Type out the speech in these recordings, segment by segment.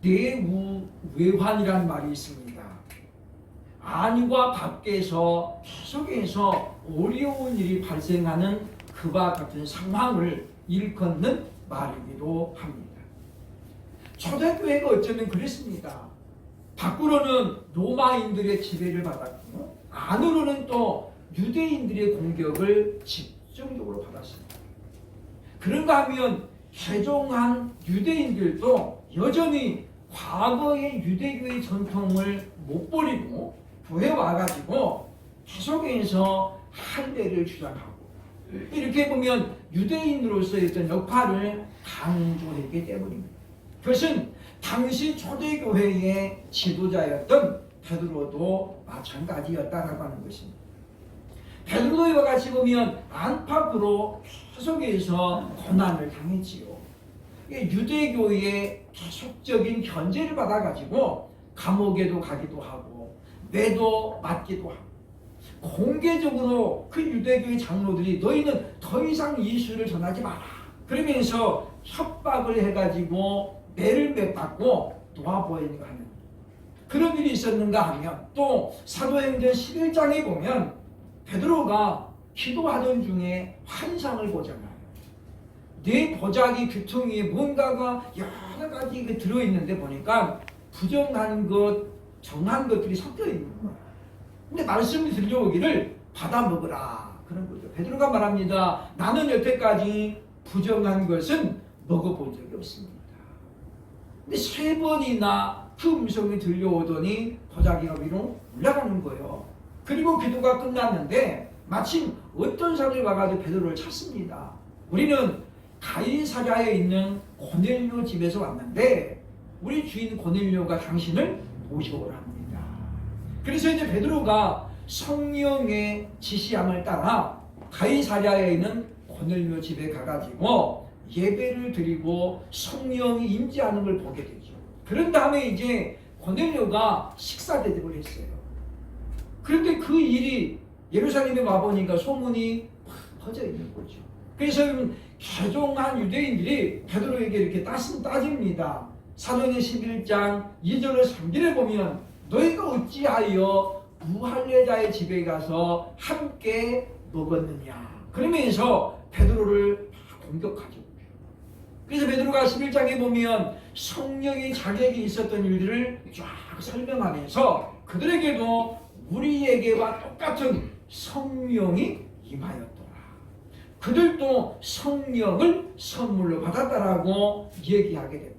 내우외환이라는 말이 있습니다. 안과 밖에서 계속해서 어려운 일이 발생하는 그와 같은 상황을 일컫는 말이기도 합니다. 초대교회가 어쩌면 그랬습니다. 밖으로는 로마인들의 지배를 받았고 안으로는 또 유대인들의 공격을 집중적으로 받았습니다. 그런가 하면 개종한 유대인들도 여전히 과거의 유대교의 전통을 못 버리고 교회 와가지고 계속해서 할례를 주장하고 이렇게 보면 유대인으로서의 어떤 역할을 강조했기 때문입니다. 그것은 당시 초대교회의 지도자였던 베드로도 마찬가지였다라고 하는 것입니다. 베드로와 같이 보면 안팎으로 계속해서 고난을 당했지요. 유대교의 계속적인 견제를 받아가지고 감옥에도 가기도 하고 매도 맞기도 하고 공개적으로 그 유대교의 장로들이 너희는 더 이상 예수를 전하지 마라 그러면서 협박을 해가지고 매를 맺받고 놓아보이는가 하는 그런 일이 있었는가 하면 또 사도행전 11장에 보면 베드로가 기도하던 중에 환상을 보잖아요. 내 보자기 귀퉁이에 뭔가가 여러 가지 들어있는데 보니까 부정한 것, 정한 것들이 섞여 있는 거예요. 근데 말씀이 들려오기를 받아 먹으라 그런 거죠. 베드로가 말합니다. 나는 여태까지 부정한 것은 먹어본 적이 없습니다. 근데 3번이나 그 음성이 들려오더니 보자기가 위로 올라가는 거예요. 그리고 기도가 끝났는데 마침 어떤 사람이 와가지고 베드로를 찾습니다. 우리는 가이사랴에 있는 고넬료 집에서 왔는데 우리 주인 고넬료가 당신을 모셔오라 합니다. 그래서 이제 베드로가 성령의 지시함을 따라 가이사랴에 있는 고넬료 집에 가가지고 예배를 드리고 성령이 임재하는 걸 보게 되죠. 그런 다음에 이제 고넬료가 식사 대접을 했어요. 그런데 그 일이 예루살렘에 와보니까 소문이 확 퍼져 있는 거죠. 그래서 개종한 유대인들이 베드로에게 이렇게 따집니다. 사도행전 11장 2절로 3절에 보면 너희가 어찌하여 무할례자의 집에 가서 함께 먹었느냐 그러면서 베드로를 공격하죠. 그래서 베드로가 11장에 보면 성령의 자격이 있었던 일들을 쫙 설명하면서 그들에게도 우리에게와 똑같은 성령이 임하였더라. 그들도 성령을 선물로 받았다라고 얘기하게 됩니다.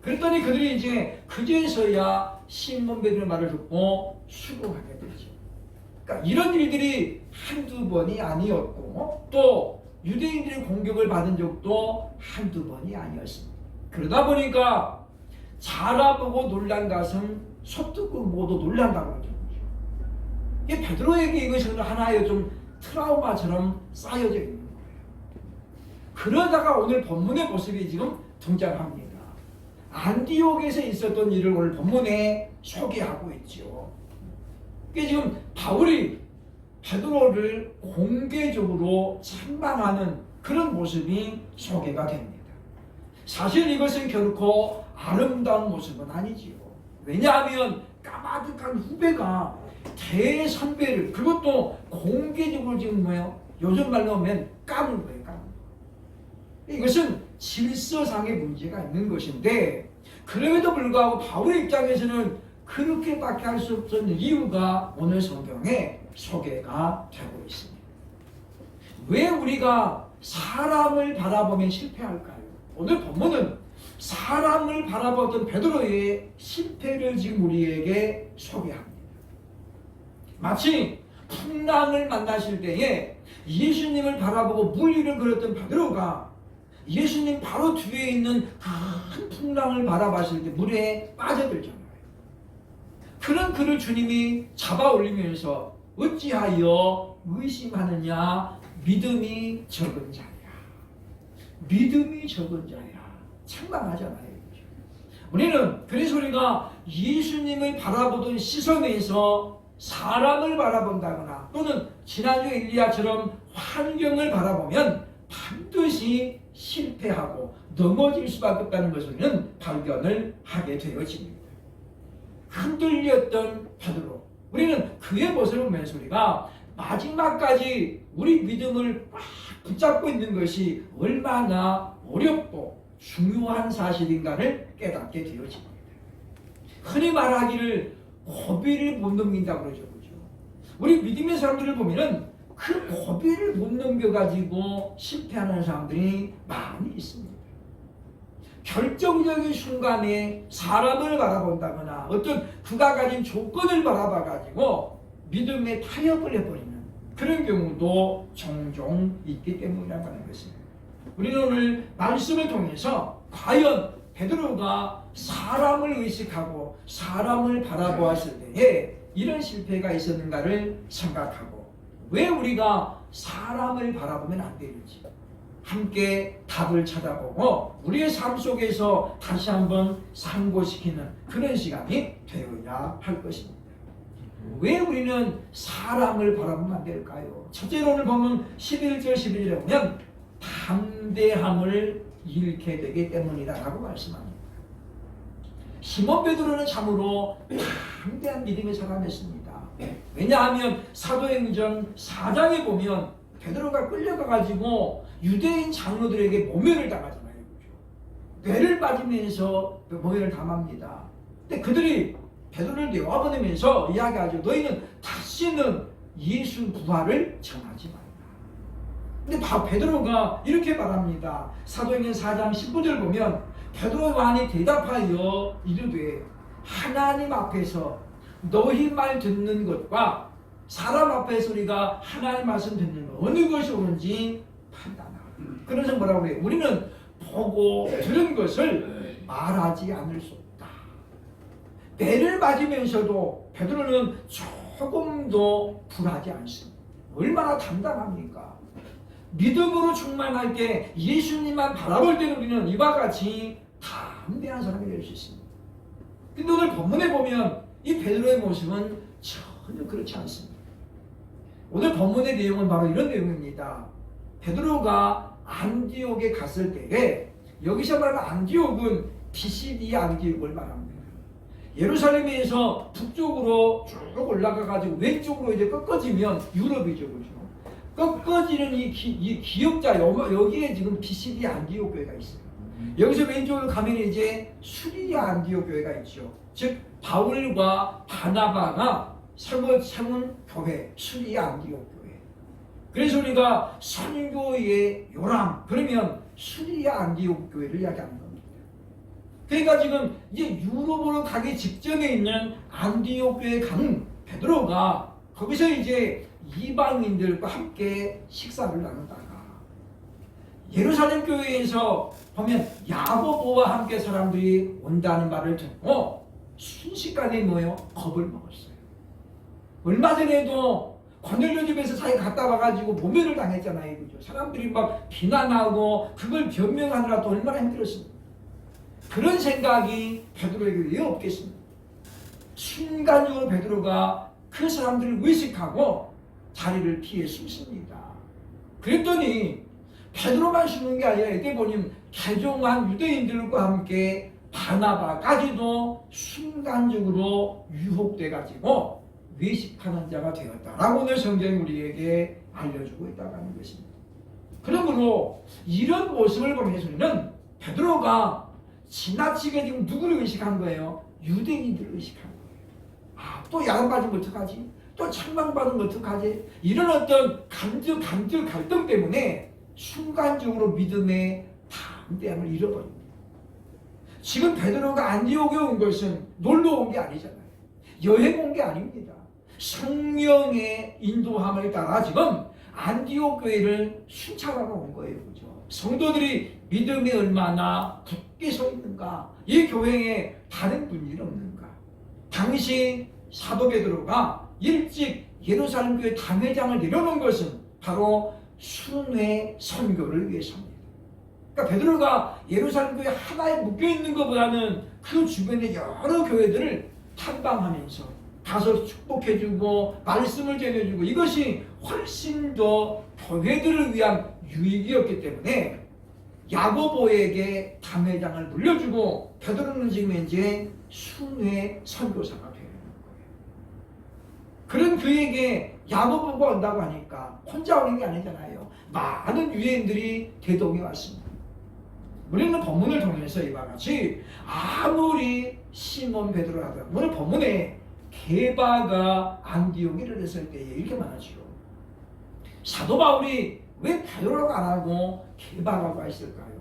그랬더니 그들이 이제 그제서야 시몬 베드로의 말을 듣고 수긍하게 되죠. 그러니까 이런 일들이 한두 번이 아니었고 또 유대인들의 공격을 받은 적도 한두 번이 아니었습니다. 그러다 보니까 자라보고 놀란 가슴 솥듣고 보고도 놀란다고 하죠. 이게 베드로에게 이것은 하나의 좀 트라우마처럼 쌓여져 있는 거예요. 그러다가 오늘 본문의 모습이 지금 등장합니다. 안디옥에서 있었던 일을 오늘 본문에 소개하고 있죠. 이게 지금 바울이 베드로를 공개적으로 찬방하는 그런 모습이 소개가 됩니다. 사실 이것은 결코 아름다운 모습은 아니지요. 왜냐하면 까마득한 후배가 대선배를 그것도 공개적으로 지금 뭐예요? 요즘 말로 하면 까는 거예요. 까는 거. 이것은 질서상의 문제가 있는 것인데 그럼에도 불구하고 바울의 입장에서는 그렇게밖에 할 수 없는 이유가 오늘 성경에 소개가 되고 있습니다. 왜 우리가 사람을 바라보면 실패할까요? 오늘 본문은 사람을 바라보던 베드로의 실패를 지금 우리에게 소개합니다. 마치 풍랑을 만나실 때에 예수님을 바라보고 물 위를 걸었던 베드로가 예수님 바로 뒤에 있는 큰 풍랑을 바라봤을 때 물에 빠져들잖아요. 그런 그를 주님이 잡아 올리면서 어찌하여 의심하느냐 믿음이 적은 자야. 믿음이 적은 자야. 창망하잖아요. 우리는 그래서 우리가 예수님을 바라보던 시선에서 사람을 바라본다거나 또는 지난주 엘리야처럼 환경을 바라보면 반드시 실패하고 넘어질 수밖에 없다는 것을 우리는 발견을 하게 되어집니다. 흔들렸던 베드로, 우리는 그의 모습을 보면서 우리가 마지막까지 우리 믿음을 꽉 붙잡고 있는 것이 얼마나 어렵고 중요한 사실인가를 깨닫게 되어집니다. 흔히 말하기를 고비를 못 넘긴다고 그러죠. 우리 믿음의 사람들을 보면은 그 고비를 못 넘겨가지고 실패하는 사람들이 많이 있습니다. 결정적인 순간에 사람을 바라본다거나 어떤 그가 가진 조건을 바라봐가지고 믿음에 타협을 해버리는 그런 경우도 종종 있기 때문이라고 하는 것입니다. 우리는 오늘 말씀을 통해서 과연 베드로가 사람을 의식하고 사람을 바라보았을 때에 이런 실패가 있었는가를 생각하고 왜 우리가 사람을 바라보면 안 되는지 함께 답을 찾아보고 우리의 삶 속에서 다시 한번 상고시키는 그런 시간이 되어야 할 것입니다. 왜 우리는 사람을 바라보면 안 될까요? 첫째로 오늘 보면 11절 11절에 보면 담대함을 잃게 되기 때문이라고 말씀합니다. 시몬 베드로는 참으로 담대한 믿음의 사람이었습니다. 왜냐하면 사도행전 4장에 보면 베드로가 끌려가가지고 유대인 장로들에게 모멸을 당하잖아요. 뇌를 빠지면서 모멸을 당합니다. 근데 그들이 베드로를 내어보내면서 이야기하죠. 너희는 다시는 예수 부활을 전하지 말라. 근데 베드로가 이렇게 말합니다. 사도행전 4장 19절 보면 베드로 요한이 대답하여 이르되 하나님 앞에서 너희 말 듣는 것과 사람 앞에서 우리가 하나님 말씀 듣는 것 어느 것이 옳은지 판단하라. 그래서 뭐라고 해요? 우리는 보고 들은 것을 말하지 않을 수 없다. 매를 맞으면서도 베드로는 조금도 불하지 않습니다. 얼마나 담담합니까? 믿음으로 충만할 때 예수님만 바라볼 때는 우리는 이와 같이 담대한 사람이 될 수 있습니다. 근데 오늘 본문에 보면 이 베드로의 모습은 전혀 그렇지 않습니다. 오늘 본문의 내용은 바로 이런 내용입니다. 베드로가 안디옥에 갔을 때에 여기서 말하는 안디옥은 피시디 안디옥을 말합니다. 예루살렘에서 북쪽으로 쭉 올라가가지고 왼쪽으로 이제 꺾어지면 유럽이죠, 그렇죠? 꺾어지는 이 기역자 여기에 지금 피시디 안디옥 교회가 있어요. 여기서 왼쪽으로 가면 이제 수리아 안디옥 교회가 있죠. 즉 바울과 바나바가 세운 교회 수리아 안디옥 교회. 그래서 우리가 선교의 요람 그러면 수리아 안디옥 교회를 이야기하는 겁니다. 그러니까 지금 이제 유럽으로 가기 직전에 있는 안디옥 교회에 간 베드로가 거기서 이제 이방인들과 함께 식사를 나누다가 예루살렘 교회에서 보면 야고보와 함께 사람들이 온다는 말을 듣고 순식간에 뭐예요? 겁을 먹었어요. 얼마 전에도 고넬료 집에서 자기 갔다 와가지고 모멸을 당했잖아요. 그죠? 사람들이 막 비난하고 그걸 변명하느라 또 얼마나 힘들었습니까? 그런 생각이 베드로에게 왜 없겠습니까? 순간적으로 베드로가 그 사람들을 의식하고 자리를 피해 숨습니다. 그랬더니 베드로만 숨는 게 아니라 이때 보니 개종한 유대인들과 함께 바나바까지도 순간적으로 유혹돼가지고 외식하는 자가 되었다라고 오늘 성경이 우리에게 알려주고 있다고 하는 것입니다. 그러므로 이런 모습을 보면서 우리는 베드로가 지나치게 지금 누구를 의식한 거예요? 유대인들을 의식한 거예요. 또 야단맞으면 어떡하지? 또 책망받으면 어떡하지? 이런 어떤 감정 갈등 때문에 순간적으로 믿음의 담대함을 잃어버립니다. 지금 베드로가 안디옥에 온 것은 놀러 온 게 아니잖아요. 여행 온 게 아닙니다. 성령의 인도함을 따라 지금 안디옥 교회를 순찰하러 온 거예요. 그죠? 성도들이 믿음에 얼마나 굳게 서 있는가? 이 교회에 다른 분이 없는가? 당시 사도 베드로가 일찍 예루살렘 교회 당회장을 내려놓은 것은 바로 순회 선교를 위해서입니다. 그러니까 베드로가 예루살렘 교회 하나에 묶여 있는 것보다는 그 주변의 여러 교회들을 탐방하면서 가서 축복해주고 말씀을 전해주고 이것이 훨씬 더 교회들을 위한 유익이었기 때문에 야고보에게 담회장을 물려주고 베드로는 지금 이제 순회 선교사가 되는 거예요. 그런 그에게 야고보가 온다고 하니까 혼자 오는 게 아니잖아요. 많은 유대인들이 대동에 왔습니다. 우리는 본문을 통해서 이와 같이 아무리 시몬 베드로라 하더라도 오늘 본문에 게바가 안디옥에 이르렀을 때에 이렇게 말하죠. 사도 바울이 왜 베드로라고 안 하고 게바라고 했을까요?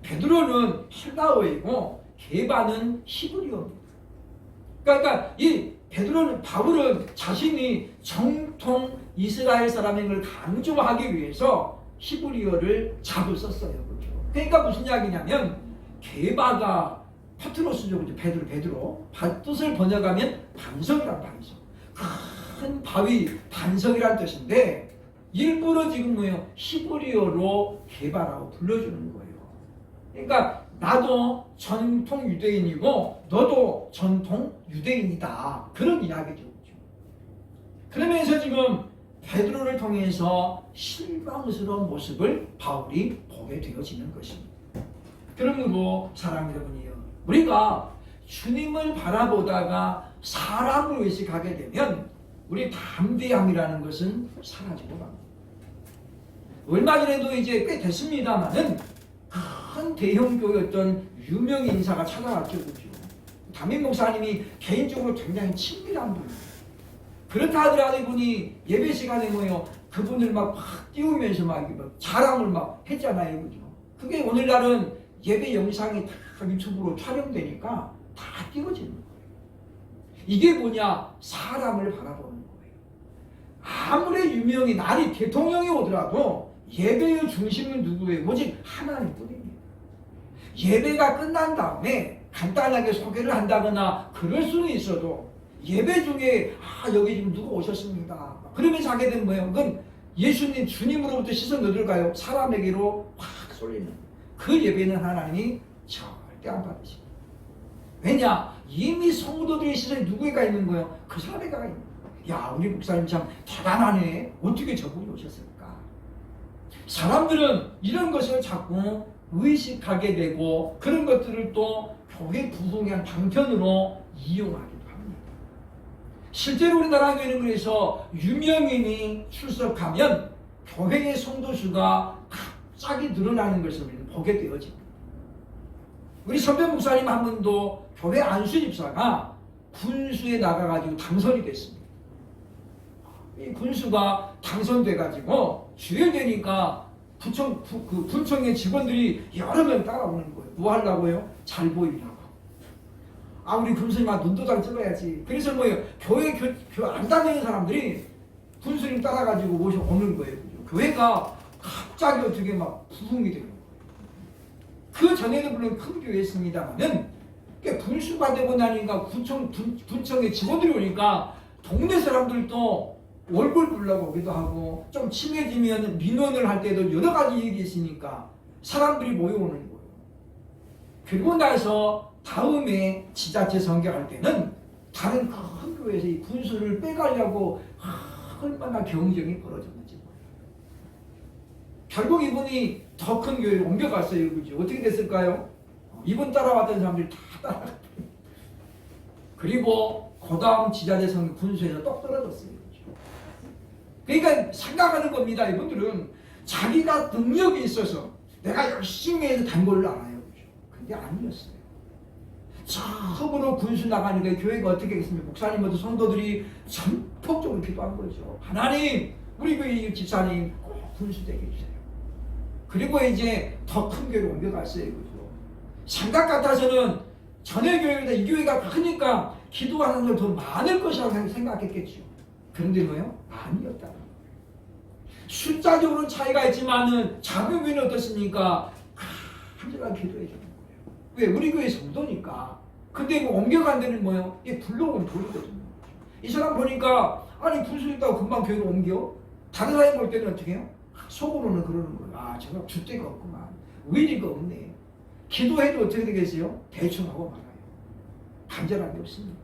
베드로는 헬라어이고 게바는 히브리어입니다. 그러니까 이 베드로는 바울은 자신이 정통 이스라엘 사람인 걸 강조하기 위해서 히브리어를 자주 썼어요. 그렇죠? 그러니까 무슨 이야기냐면 게바가 파트로스죠. 그렇죠? 베드로 뜻을 번역하면 반석이란 말이죠. 큰 바위 반석이란 뜻인데 일부러 지금 뭐예요? 히브리어로 게바라고 불러주는 거예요. 그러니까 나도 전통 유대인이고 너도 전통 유대인이다. 그런 이야기죠. 그러면서 지금 베드로를 통해서 실망스러운 모습을 바울이 보게 되어지는 것입니다. 그러므로 사랑하는 여러분이요, 우리가 주님을 바라보다가 사람을 의식하게 되면 우리 담대함이라는 것은 사라지고 갑니다. 얼마 전에도 이제 꽤 됐습니다만은 큰 대형 교회 어떤 유명 인사가 찾아왔죠. 그죠? 담임 목사님이 개인적으로 굉장히 친밀한 분이에요. 그렇다 하더라도 이분이 예배 시간에 뭐요, 그분을 막 띄우면서 막 자랑을 막 했잖아요. 그죠? 그게 오늘날은 예배 영상이 다 유튜브로 촬영되니까 다 띄워지는 거예요. 이게 뭐냐? 사람을 바라보는 거예요. 아무리 유명인, 아니 대통령이 오더라도 예배의 중심은 누구예요? 오직 하나님뿐입니다. 예배가 끝난 다음에 간단하게 소개를 한다거나 그럴 수는 있어도 예배 중에 여기 지금 누가 오셨습니다. 그러면서 하게 되면 뭐예요? 그건 예수님 주님으로부터 시선 어딜까요? 사람에게로 확 쏠리는 그 예배는 하나님이 절대 안 받으십니다. 왜냐? 이미 성도들의 시선이 누구에게 있는 거예요? 그 사람에게 있는 거예요. 야, 우리 목사님 참 대단하네. 어떻게 저분이 오셨을까? 사람들은 이런 것을 자꾸 의식하게 되고 그런 것들을 또 교회 부흥의 방편으로 이용하기도 합니다. 실제로 우리나라 교회는 그래서 유명인이 출석하면 교회의 성도수가 갑자기 늘어나는 것을 우리는 보게 되어집니다. 우리 선배 목사님 한 분도 교회 안수 집사가 군수에 나가가지고 당선이 됐습니다. 이 군수가 당선돼가지고 주일되니까 군청의 직원들이 여러 명 따라오는 거예요. 뭐 하려고요? 잘 보이려고. 우리 군수님 눈도장 찍어야지. 그래서 뭐예요? 교회 안 다니는 사람들이 군수님 따라가지고 오는 거예요. 교회가 갑자기 어떻게 막 부흥이 되는 거예요. 그 전에는 물론 큰 교회였습니다만은 군수가 되고 나니까 군청의 직원들이 오니까 동네 사람들도 얼굴 보려고 오기도 하고 좀 친해지면 민원을 할 때도 여러 가지 일이 있으니까 사람들이 모여오는 거예요. 그리고 나서 다음에 지자체 선거할 때는 다른 큰 교회에서 이 군수를 빼가려고 얼마나 경쟁이 벌어졌는지 몰라요. 결국 이분이 더 큰 교회로 옮겨갔어요. 그죠? 어떻게 됐을까요? 이분 따라왔던 사람들이 다 따라갔어요. 그리고 그 다음 지자체 선거 군수에서 똑 떨어졌어요. 그러니까 생각하는 겁니다. 이분들은 자기가 능력이 있어서 내가 열심히 해서 단 걸로 알아요. 근데 아니었어요. 처음으로 군수 나가니까 교회가 어떻게 하겠습니까? 목사님부터 성도들이 전폭적으로 기도한 거죠. 하나님, 우리 교회 집사님 꼭 군수 되게 해주세요. 그리고 이제 더 큰 교회로 옮겨갔어요. 그죠? 생각 같아서는 전에 교회보다 이 교회가 크니까 기도하는 걸 더 많을 것이라고 생각했겠죠. 그런데 뭐요? 아니었다. 숫자적으로는 차이가 있지만은 자금위는 어떻습니까? 간절하게 기도해 주는 거예요. 왜? 우리 교회 성도니까. 근데 뭐 옮겨간 데는 뭐예요? 이게 불러온 돌이거든요. 이 사람 보니까 아니 군수 있다고 금방 교회로 옮겨? 다른 사람이 볼 때는 어떻게 해요? 속으로는 그러는 거예요. 제가 줏대가 없구만. 의리가 없네. 기도해도 어떻게 되겠어요? 대충 하고 말아요. 간절함이 없습니다.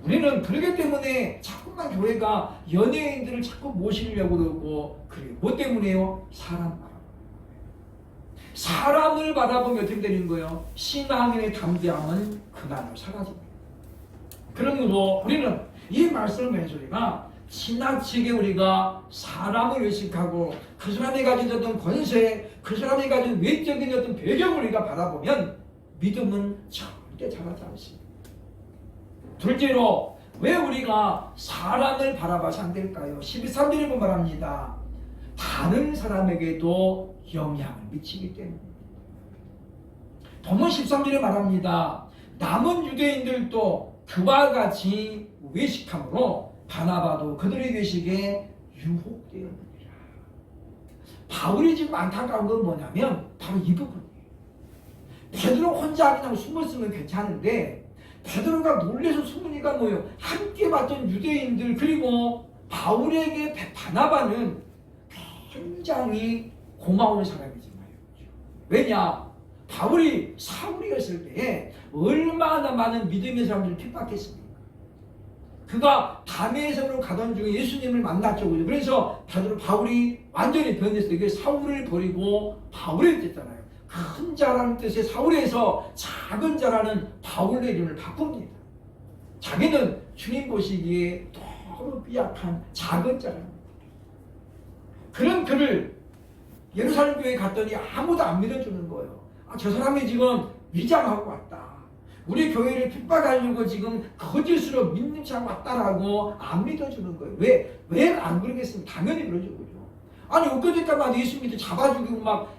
우리는 그러기 때문에 자꾸만 교회가 연예인들을 자꾸 모시려고 그러고 그래요. 뭐 때문에요? 사람 바라보는 거예요. 사람을 바라보면 어떻게 되는 거예요? 신앙의 담대함은 그날로 사라집니다. 그러므로 우리는 이 말씀을 해주니까 지나치게 우리가 사람을 의식하고 그 사람이 가진 어떤 권세, 그 사람이 가진 외적인 어떤 배경을 우리가 바라보면 믿음은 절대 자라지 않습니다. 둘째로 왜 우리가 사람을 바라봐서 안 될까요? 12~13절에 보면 말합니다. 다른 사람에게도 영향을 미치기 때문입니다. 본문 13절에 말합니다. 남은 유대인들도 그와 같이 외식함으로 바나바도 그들의 외식에 유혹되었느니라. 바울이 지금 안타까운 건 뭐냐면 바로 이 부분이에요. 베드로 혼자 그냥 숨었으면 괜찮은데 베드로가 놀래서 숨으니까 뭐예요? 함께 봤던 유대인들 그리고 바울에게 바나바는 굉장히 고마운 사람이지 말이죠. 왜냐? 바울이 사울이었을 때에 얼마나 많은 믿음의 사람들을 핍박했습니까? 그가 다메섹으로 가던 중에 예수님을 만났죠. 그래서 바울이 완전히 변했어요. 이게 사울을 버리고 바울이 됐잖아요. 큰 자라는 뜻의 사울에서 작은 자라는 바울의 이름을 바꿉니다. 자기는 주님 보시기에 너무 삐약한 작은 자랍니다. 그런 그를 예루살렘 교회에 갔더니 아무도 안 믿어주는 거예요. 저 사람이 지금 위장하고 왔다. 우리 교회를 핍박하려고 지금 거짓으로 믿는 척 왔다라고 안 믿어주는 거예요. 왜 안 그러겠습니까? 당연히 그러죠. 아니 엊그제까지만 예수 믿어 잡아 죽이고 막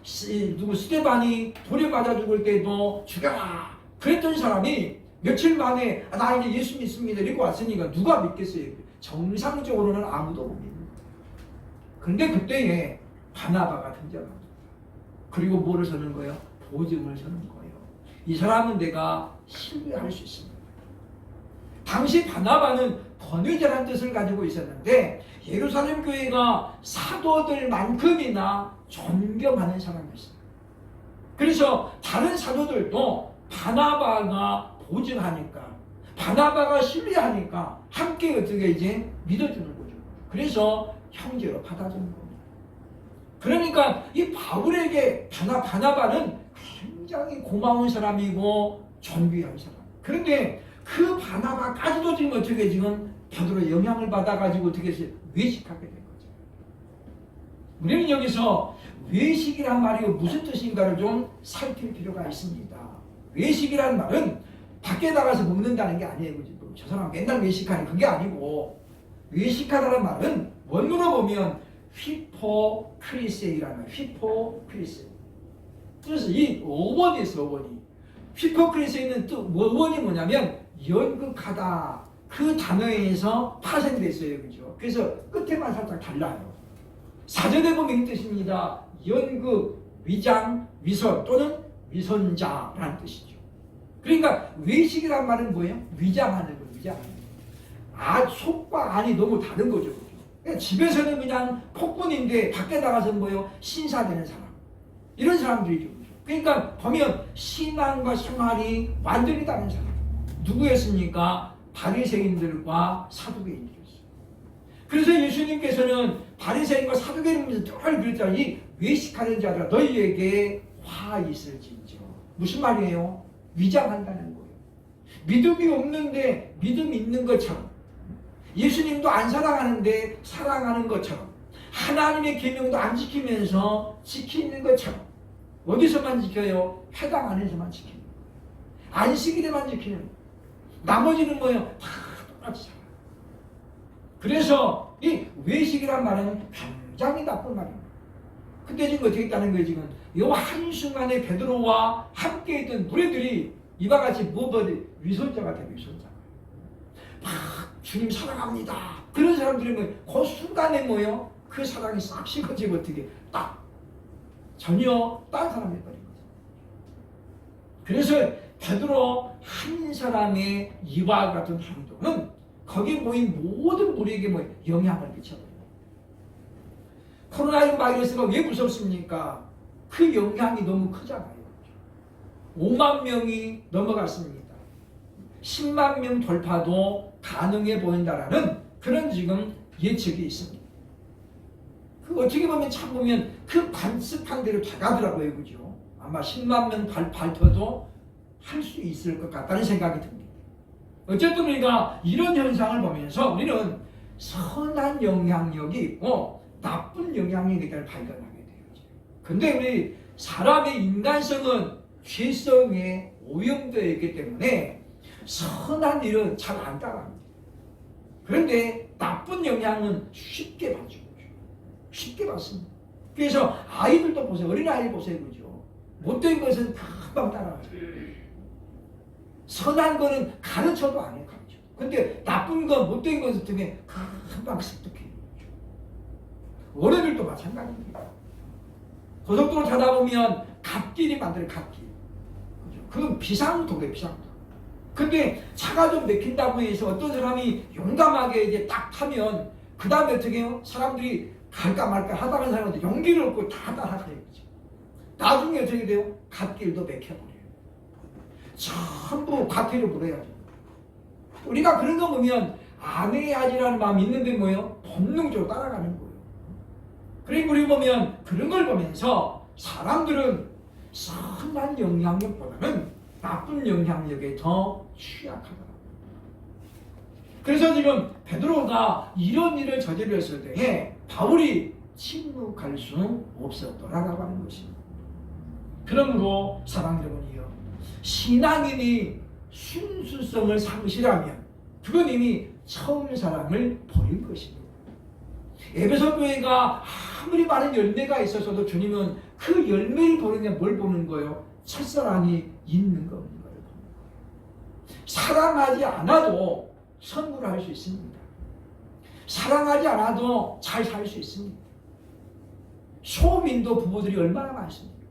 누구 스데반이 돌에 맞아 죽을 때도 죽여라 그랬던 사람이 며칠 만에 나 이제 예수 믿습니다 이러고 왔으니까 누가 믿겠어요? 정상적으로는 아무도 못 믿습니다. 그런데 그때에 바나바가 등장합니다. 그리고 뭐를 서는 거예요? 보증을 서는 거예요. 이 사람은 내가 신뢰할 수 있습니다. 당시 바나바는 권위자라는 뜻을 가지고 있었는데 예루살렘 교회가 사도들만큼이나 존경하는 사람이었어요. 그래서 다른 사도들도 바나바가 보증하니까 바나바가 신뢰하니까 함께 어떻게 이제 믿어주는 거죠. 그래서 형제로 받아주는 겁니다. 그러니까 이 바울에게 바나바는 굉장히 고마운 사람이고 존귀한 사람. 그런데 그 바나바까지도 지금 어떻게 지금 베드로의 영향을 받아가지고 어떻게 해서 외식하게 된 거죠. 우리는 여기서 외식이란 말이 무슨 뜻인가를 좀 살필 필요가 있습니다. 외식이란 말은 밖에 나가서 먹는다는 게 아니에요. 저 사람 맨날 외식하는 그게 아니고 외식하다는 말은 원문으로 보면 휘포크리세이라는 휘포크리세. 그래서 이 5번이 있어 5번이. 휘포크리세이는 또 원이 뭐냐면 연극하다 그 단어에서 파생됐어요. 그죠? 그래서 끝에만 살짝 달라요. 사전에 보면 이 뜻입니다. 연극, 위장, 위선 또는 위선자라는 뜻이죠. 그러니까 외식이란 말은 뭐예요? 위장하는 거, 위장하는 거. 속과 안이 너무 다른 거죠. 그죠? 그러니까 집에서는 그냥 폭군인데 밖에 나가서 뭐예요? 신사되는 사람. 이런 사람들이죠. 그죠? 그러니까 보면 신앙과 생활이 완전히 다른 사람. 누구였습니까? 바리새인들과 사두개인들이었어요. 그래서 예수님께서는 바리새인과 사두개인들에서 늘 그랬잖아요. 이 외식하는 자들아 너희에게 화 있을진저. 무슨 말이에요? 위장한다는 거예요. 믿음이 없는데 믿음이 있는 것처럼 예수님도 안 사랑하는데 사랑하는 것처럼 하나님의 계명도 안 지키면서 지키는 것처럼 어디서만 지켜요? 회당 안에서만 지키는 거예요. 안식일에만 지키는 거예요. 나머지는 뭐예요? 다 똑같이 살아요. 그래서 이 외식이란 말은 굉장히 나쁜 말입니다. 근데 지금 어떻게 했다는 거예요? 지금 이 한순간에 베드로와 함께 있던 무리들이 이와 같이 뭐버리 위선자가 되고 위선자. 막 주님 사랑합니다. 그런 사람들이 뭐예요? 그 순간에 뭐예요? 그 사랑이 싹 식어지고 어떻게 딱 전혀 딴 사람이 버린 거죠. 그래서 베드로 한 사람의 이와 같은 행동은 거기 모인 모든 무리에게 뭐 영향을 미쳐버려요. 코로나19 바이러스가 왜 무섭습니까? 그 영향이 너무 크잖아요. 5만 명이 넘어갔습니다. 10만 명 돌파도 가능해 보인다라는 그런 지금 예측이 있습니다. 그 어떻게 보면 참 보면 그 관측한 대로 돼가더라고요. 그죠? 아마 10만 명 발표도 할 수 있을 것 같다는 생각이 듭니다. 어쨌든 우리가 이런 현상을 보면서 우리는 선한 영향력이 있고 나쁜 영향력이 있다를 발견하게 돼요. 근데 우리 사람의 인간성은 죄성에 오염되어 있기 때문에 선한 일은 잘 안 따라합니다. 그런데 나쁜 영향은 쉽게 받죠. 쉽게 받습니다. 그래서 아이들도 보세요. 어린아이 보세요. 그죠? 못된 것은 금방 따라가요. 선한 거는 가르쳐도 안 해요. 가르쳐. 근데 나쁜 거, 못된 것 등에 금방 습득해요. 어른들도 마찬가지입니다. 고속도로 타다 보면 갓길이 만들어요. 갓길. 그건 비상도로예요. 비상도로. 근데 차가 좀 막힌다고 해서 어떤 사람이 용감하게 이제 딱 타면 그 다음에 어떻게 해요? 사람들이 갈까 말까 하다가 사람한테 용기를 얻고 다 따라가요. 나중에 어떻게 돼요? 갓길도 막혀버려요. 전부 갓길을 물어야죠. 우리가 그런 거 보면 안 해야지라는 마음이 있는데 뭐예요? 본능적으로 따라가는 거예요. 그리고 우리 보면 그런 걸 보면서 사람들은 선한 영향력보다는 나쁜 영향력에 더 취약하더라고요. 그래서 지금 베드로가 이런 일을 저질렀을 때에 바울이 침묵할 수 없었더라라고 하는 것입니다. 그러므로 사랑하는 여러분이요, 신앙인이 순수성을 상실하면 그건 이미 처음 사랑을 버린 것입니다. 에베소 교회가 아무리 많은 열매가 있었어도 주님은 그 열매를 보는 게 뭘 보는 거예요? 첫사랑이 있는 거 없는 거예요. 사랑하지 않아도 선물을 할 수 있습니다. 사랑하지 않아도 잘 살 수 있습니다. 소민도 부부들이 얼마나 많습니까?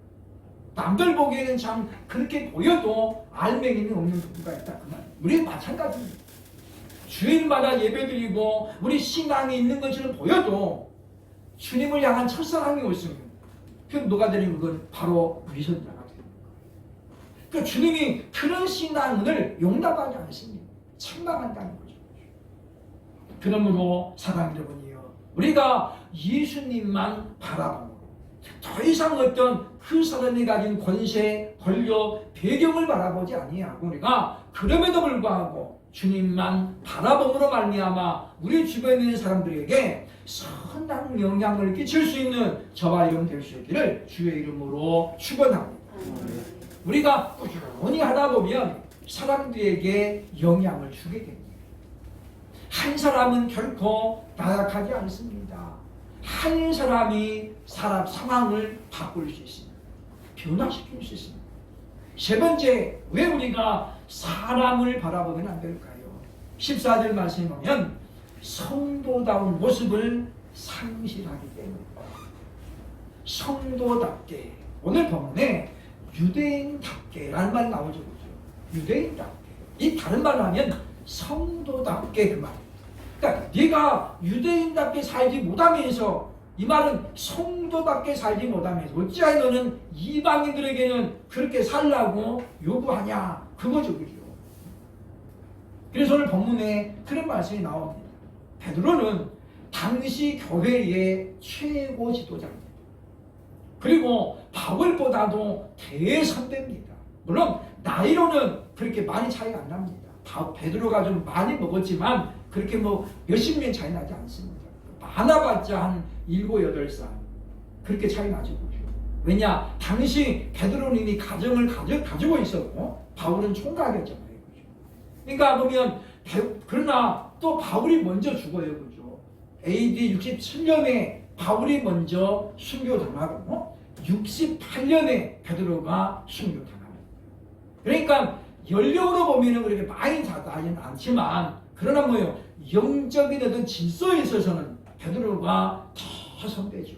남들 보기에는 참 그렇게 보여도 알맹이는 없는 부부가 있다 그 말. 우리 마찬가지입니다. 주일마다 예배드리고 우리 신앙이 있는 것처럼 보여도 주님을 향한 첫사랑이 없으면 그럼 누가 되는 건 바로 위선자가 되는 거예요. 그러니까 주님이 그런 신앙을 용납하지 않습니다. 책망한다는 거죠. 그러므로 사랑하는 여러분이요, 우리가 예수님만 바라보고 더 이상 어떤 그 사람이 가진 권세, 권력, 배경을 바라보지 아니하고 우리가 그럼에도 불구하고 주님만 바라봄으로 말미암아 우리 주변에 있는 사람들에게 선한 영향을 끼칠 수 있는 저와 여러분 될 수 있기를 주의 이름으로 축원합니다. 우리가 꾸준히 하다 보면 사람들에게 영향을 주게 됩니다. 한 사람은 결코 나약하지 않습니다. 한 사람이 사람 상황을 바꿀 수 있습니다. 변화시킬 수 있습니다. 세 번째, 왜 우리가 사람을 바라보면 안 될까요? 14절 말씀에 보면 성도다운 모습을 상실하기 때문입니다. 성도답게, 오늘 본문에 유대인답게라는 말이 나오죠. 유대인답게. 이 다른 말로 하면 성도답게 그 말이에요. 그러니까 네가 유대인답게 살지 못하면서, 이 말은 성도답게 살지 못하면서 어찌하여 너는 이방인들에게는 그렇게 살라고 요구하냐, 그거죠. 그죠? 그래서 오늘 본문에 그런 말씀이 나옵니다. 베드로는 당시 교회의 최고 지도자입니다. 그리고 바울보다도 대선배입니다. 물론 나이로는 그렇게 많이 차이가 안 납니다. 베드로가 좀 많이 먹었지만 그렇게 뭐 몇십 년 차이 나지 않습니다. 많아봤자 한 7, 8살 그렇게 차이 나죠. 왜냐? 당시 베드로는 이미 가정을 가지고 있었고 바울은 총각이었잖아요. 그죠? 그러니까 보면 그러나 또 바울이 먼저 죽어요. 그죠? AD 67년에 바울이 먼저 순교당하고 68년에 베드로가 순교당합니다. 그러니까 연령으로 보면 그렇게 많이 나지는 않지만, 그러나 뭐예요? 영적인 어떤 질서에 있어서는 베드로가 더 선배죠.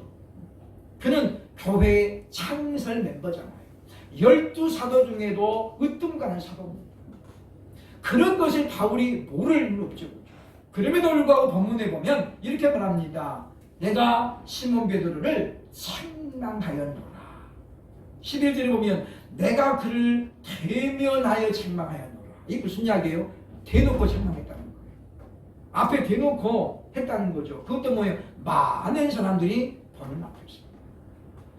그는 교회의 창설 멤버잖아요. 12사도 중에도 으뜸가는 사도입니다. 그런 것을 바울이 모를 리는 없죠. 그럼에도 불구하고 본문에 보면 이렇게 말합니다. 내가 시몬 베드로를 책망하였노라. 11절에 보면 내가 그를 대면하여 책망하였노라. 이게 무슨 이야기예요? 대놓고 책망했다는 거예요. 앞에 대놓고 했다는 거죠. 그것도 뭐예요? 많은 사람들이 보는 앞에서.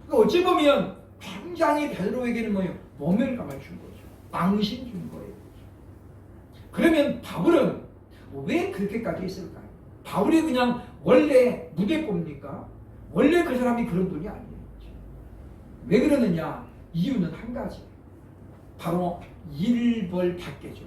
그러니까 어찌 보면 굉장히 베드로에게는 뭐예요? 모멸감을 준 거죠. 망신 준 거예요. 그러면 바울은 왜 그렇게까지 했을까요? 바울이 그냥 원래 무대꼽니까? 원래 그 사람이 그런 분이 아니에요. 왜 그러느냐? 이유는 한 가지. 바로 일벌백계죠.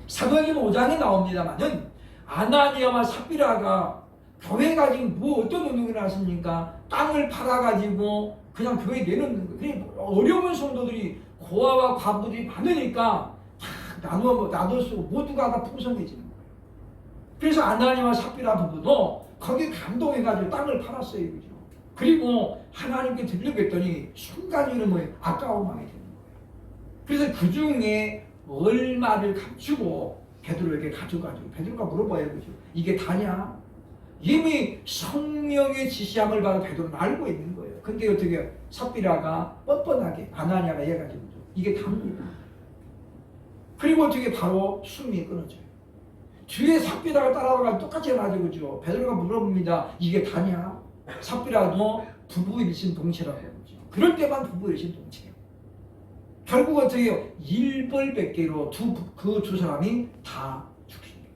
사도행전 5장에 나옵니다만은 아나니아와 삽비라가 교회가 지금 뭐 어떤 운동이 나왔습니까? 땅을 팔아가지고 그냥 교회에 내놓는 거예요. 어려운 성도들이 고아와 과부들이 많으니까 다 나눠서 모두가 다 풍성해지는 거예요. 그래서 아나니아와 삽비라 부부도 거기 감동해가지고 땅을 팔았어요. 그죠? 그리고 하나님께 드리려고 했더니 순간적으로 뭐예요? 아까운 마음이 되는 거예요. 그래서 그 중에 얼마를 감추고 베드로에게 가져가지고 베드로가 물어봐요. 그죠? 이게 다냐? 이미 성령의 지시함을 받아 베드로는 알고 있는 거예요. 근데 어떻게 삽비라가 뻔뻔하게 아나니아가 얘기해가지고 이게 답니다. 그리고 어떻게 바로 숨이 끊어져요. 뒤에 삽비라가 따라와가지고 똑같이 해가지고 그죠? 베드로가 물어봅니다. 이게 다냐? 삽비라도 부부일신 동체라고 그러죠. 그럴 때만 부부일신 동체예요. 결국 어떻게 해요? 일벌백계로 그 두 사람이 다 죽습니다.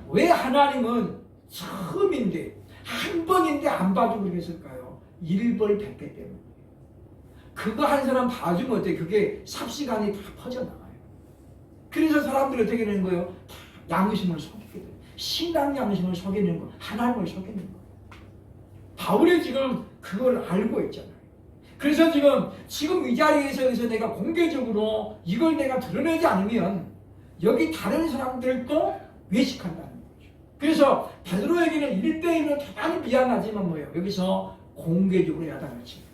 왜 하나님은 처음인데 한 번인데 안 봐주고 그랬을까요? 일벌백계 때문에. 그거 한 사람 봐주면 어때요? 그게 삽시간이 다 퍼져나가요. 그래서 사람들이 어떻게 되는 거예요? 다 양심을 속이게 돼요. 신앙 양심을 속이는 거, 하나님을 속이는 거. 바울이 지금 그걸 알고 있잖아요. 그래서 지금 이 자리에서 내가 공개적으로 이걸 내가 드러내지 않으면 여기 다른 사람들도 외식한다는 거죠. 그래서 베드로에게는 1대1은 대단히 미안하지만 뭐예요? 여기서 공개적으로 야단을 치는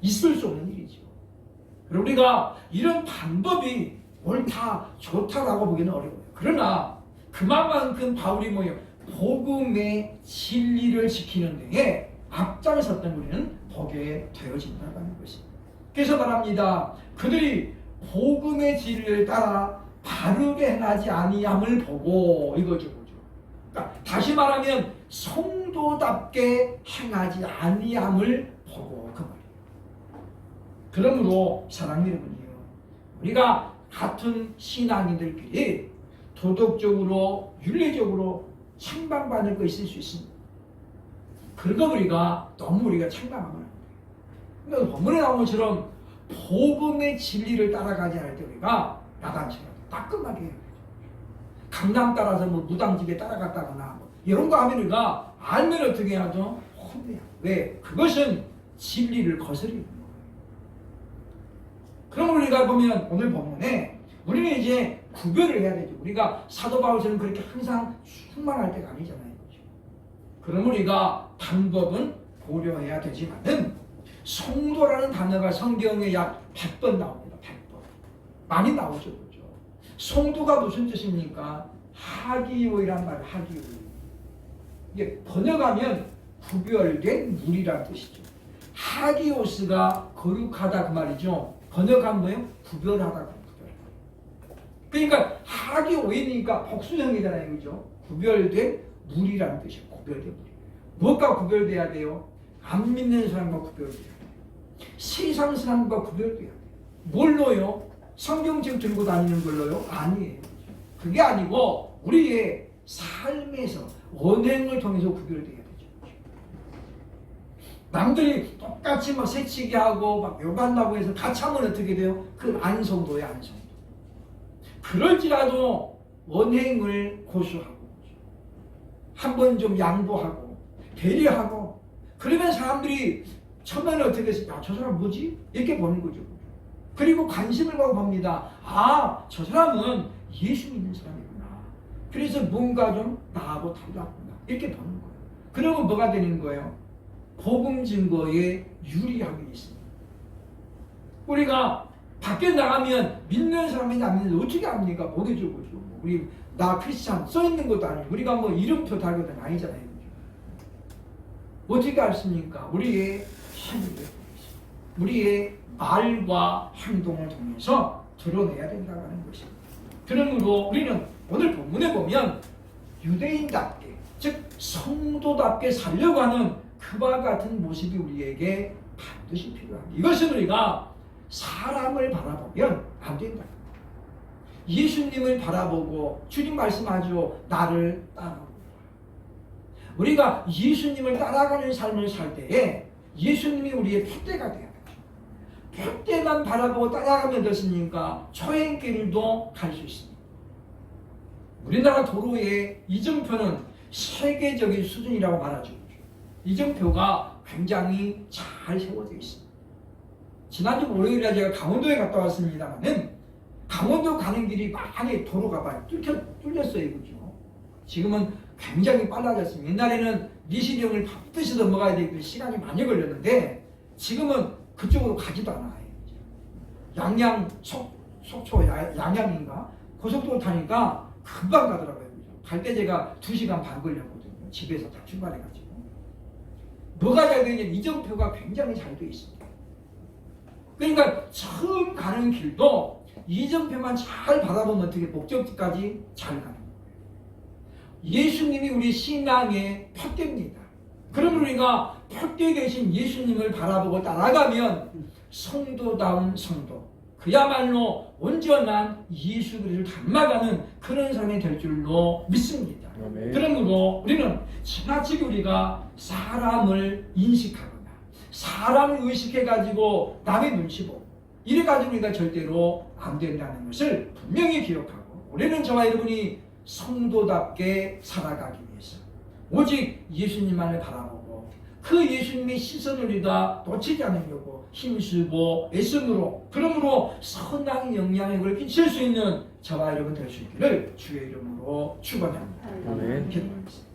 있을 수 없는 일이죠. 우리가 이런 방법이 옳다, 좋다라고 보기는 어려워요. 그러나 그만큼 바울이 뭐예요? 복음의 진리를 지키는 데에 앞장섰던 우리는 보게 되어진다는 것입니다. 그래서 말합니다. 그들이 복음의 진리를 따라 바르게 행하지 아니함을 보고 이거죠. 그러니까 다시 말하면 성도답게 행하지 아니함을 보고 그 말이에요. 그러므로 사랑하는 여러분이요. 우리가 같은 신앙인들끼리 도덕적으로 윤리적으로 책망받을 거 있을 수 있습니다. 그러다 우리가 책망하면 안 돼요. 그러니까 본문에 나온 것처럼 복음의 진리를 따라가지 않을 때 우리가 야단처럼 따끔하게 해야 되죠. 강남 따라서 뭐 무당집에 따라갔다거나 뭐 이런 거 하면 우리가 알면 어떻게 하죠? 혼내요. 왜? 그것은 진리를 거스르는 거예요. 그럼 우리가 보면 오늘 본문에 우리는 이제 구별을 해야 되죠. 우리가 사도 바울처럼 그렇게 항상 충만할 때가 아니잖아요. 그럼 우리가 방법은 고려해야 되지만은 성도라는 단어가 성경에 약 100번 나옵니다. 100번. 많이 나오죠. 그렇죠? 성도가 무슨 뜻입니까? 하기오이란 말, 하기오이. 이게 번역하면 구별된 물이란 뜻이죠. 하기오스가 거룩하다 그 말이죠. 번역하면 뭐예요? 구별하다. 그러니까 하기오이니까 복수형이잖아요. 그죠? 구별된 물이라는 뜻이에요. 구별된 물. 무엇과 구별돼야 돼요? 안 믿는 사람과 구별돼야 돼요. 세상 사람과 구별돼야 돼요. 뭘로요? 성경책 들고 다니는 걸로요? 아니에요. 그게 아니고 우리의 삶에서 언행을 통해서 구별돼야 되죠. 남들이 똑같이 막 새치기 하고 막 욕한다고 해서 같이 하면 어떻게 돼요? 그 안성도예요, 안성도. 그럴지라도 언행을 고수하고 한 번 좀 양보하고 배려하고 그러면 사람들이 처음에는 어떻게 했어요? 야, 저 사람 뭐지? 이렇게 보는 거죠. 그리고 관심을 갖고 봅니다. 아, 저 사람은 예수 믿는 사람이구나. 그래서 뭔가 좀 나하고 달랐구나. 이렇게 보는 거예요. 그러면 뭐가 되는 거예요? 복음 증거에 유리함이 있습니다. 우리가 밖에 나가면 믿는 사람인지 안 믿는 사람인지 어떻게 압니까? 모르죠. 우리 나 크리스찬 써 있는 것도 아니고 우리가 뭐 이름표 달고 다니는 아니잖아요. 어떻게 알습니까? 우리의 행위를 통해서, 우리의 말과 행동을 통해서 드러내야 된다는 것입니다. 그러므로 우리는 오늘 본문에 보면 유대인답게, 즉 성도답게 살려가는 그와 같은 모습이 우리에게 반드시 필요합니다. 이것은 우리가 사람을 바라보면 안 된다. 예수님을 바라보고 주님 말씀하죠. 나를 따라오라. 우리가 예수님을 따라가는 삶을 살 때에 예수님이 우리의 푯대가 돼야 돼요. 푯대만 바라보고 따라가면 됐으니까 초행길도 갈 수 있습니다. 우리나라 도로의 이정표는 세계적인 수준이라고 말하죠. 이정표가 굉장히 잘 세워져 있습니다. 지난주 월요일에 제가 강원도에 갔다 왔습니다만은 강원도 가는 길이 많이 도로가 많이 뚫렸어요. 그죠? 지금은 굉장히 빨라졌습니다. 옛날에는 미시령을 밟듯이 넘어가야 되기 때문에 시간이 많이 걸렸는데 지금은 그쪽으로 가지도 않아요. 양양 속초 양양인가 고속도로 타니까 금방 가더라고요. 갈 때 제가 2시간 반 걸렸거든요. 집에서 다 출발해가지고. 뭐가 잘 되냐면 이정표가 굉장히 잘 되어 있습니다. 그러니까 처음 가는 길도 이정표만 잘 바라보면 어떻게 목적지까지 잘 가는 거예요. 예수님이 우리 신앙의 푯대입니다. 그럼 우리가 푯대에 계신 예수님을 바라보고 따라가면 성도다운 성도, 그야말로 온전한 예수 그리스도를 닮아가는 그런 삶이 될 줄로 믿습니다. 아멘. 그러므로 우리는 지나치게 우리가 사람을 인식하거나 사람을 의식해가지고 남의 눈치 보고 이래가지고 우리가 절대로 안 된다는 것을 분명히 기억하고 우리는 저와 여러분이 성도답게 살아가기 위해서 오직 예수님만을 바라보고 그 예수님의 시선을 우리가 놓치지 않으려고 힘쓰고 애씀으로 그러므로 선한 영향력을 끼칠 수 있는 저와 여러분 될 수 있기를 주의 이름으로 축원합니다. 아멘. 기도하겠습니다.